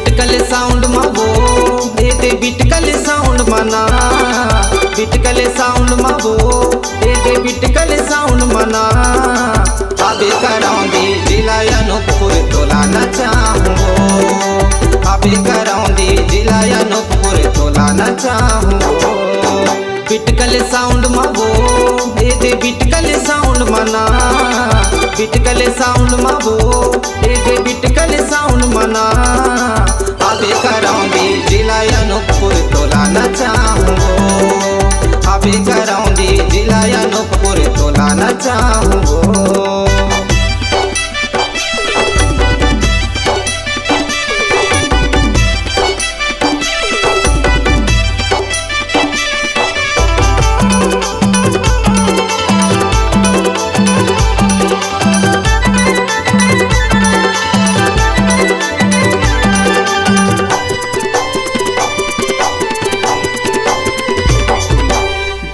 बिटकल sound मावो दे बिटकल sound मना बिटकल sound मावो दे बिटकल साउंड मना अबे कराऊंगी जिला अनूपपुर तोला नचाऊंगो अबे कराऊंगी जिला अनूपपुर तोला नचाऊंगो बिटकल साउंड मावो दे बिटकल साउंड मना बिटकल साउंड मावो दे बिटकल साउंड मना अबे कराऊंगी जिला अनूपपुर तोला नचाऊंगो अबे कराऊंगी जिला अनूपपुर तोला नचाऊंगो।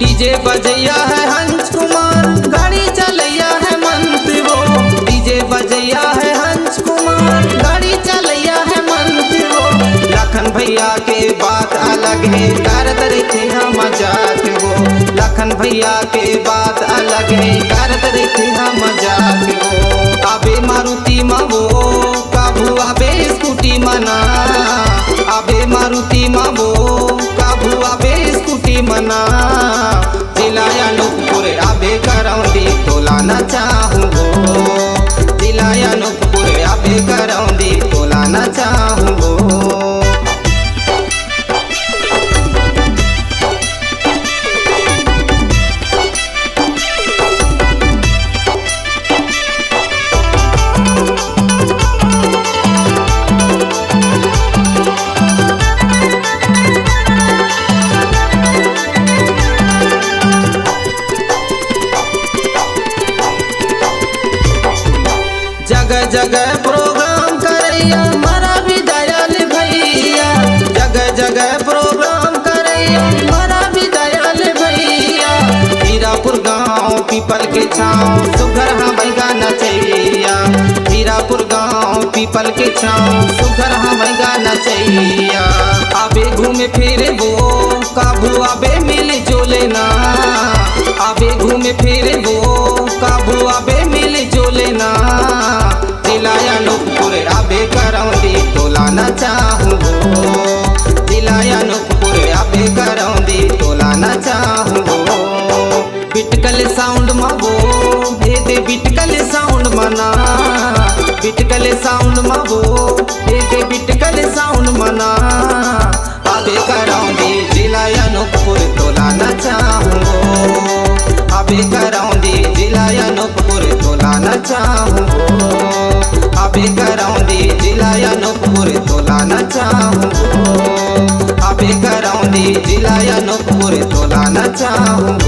डीजे बजैया है हंस कुमार गाड़ी चलैया है मंत्री वो डीजे बजैया है हंस कुमार गाड़ी चलैया है मंत्री वो लखन भैया के बात अलग है करत रखे हम मजाक वो लखन भैया के बात अलग है करत रखे हम मजाक वो अबे मारुति मावो काबू अबे स्कूटी मना अबे मारुति मावो काबू अबे स्कूटी मना जिला अनूपपुर अबे कराऊंगी तोला नचाऊंगो जिला अनूपपुर अबे कराऊंगी तोला नचाऊंगो। जगह जगह प्रोग्राम करैया मारा भी दयाल भैया जगह जगह प्रोग्राम करैया मारा भी दयाल भैया हीरापुर गाँव पीपल के छाँव सुघर हाँ बैगा नचैया हीरापुर गाँव पीपल के छाँव सुघर हाँ बैगा नचैया अबे घूमे फिरे वो काबू अबे मिल जोले ना अबे घूमे फिरे वो काबू अबे मिल जोले ना जिला अनूपपुर अबे कराऊंगी तोला नचाऊंगो जिला अनूपपुर अबे कराऊंगी तोला नचाऊंगो बिटकल साउंड मावो दे बिटकल साउंड मना बिटकल साउंड मावो दे बिटकल साउंड मना अबे कराऊंगी जिला अनूपपुर तोला नचाऊंगो अबे कराऊंगी जिला अनूपपुर तोला नचाऊंगो अबे कराऊंगी जिला अनूपपुर तोला नचाऊंगो अबे कराऊंगी जिला अनूपपुर तोला नचाऊंगो।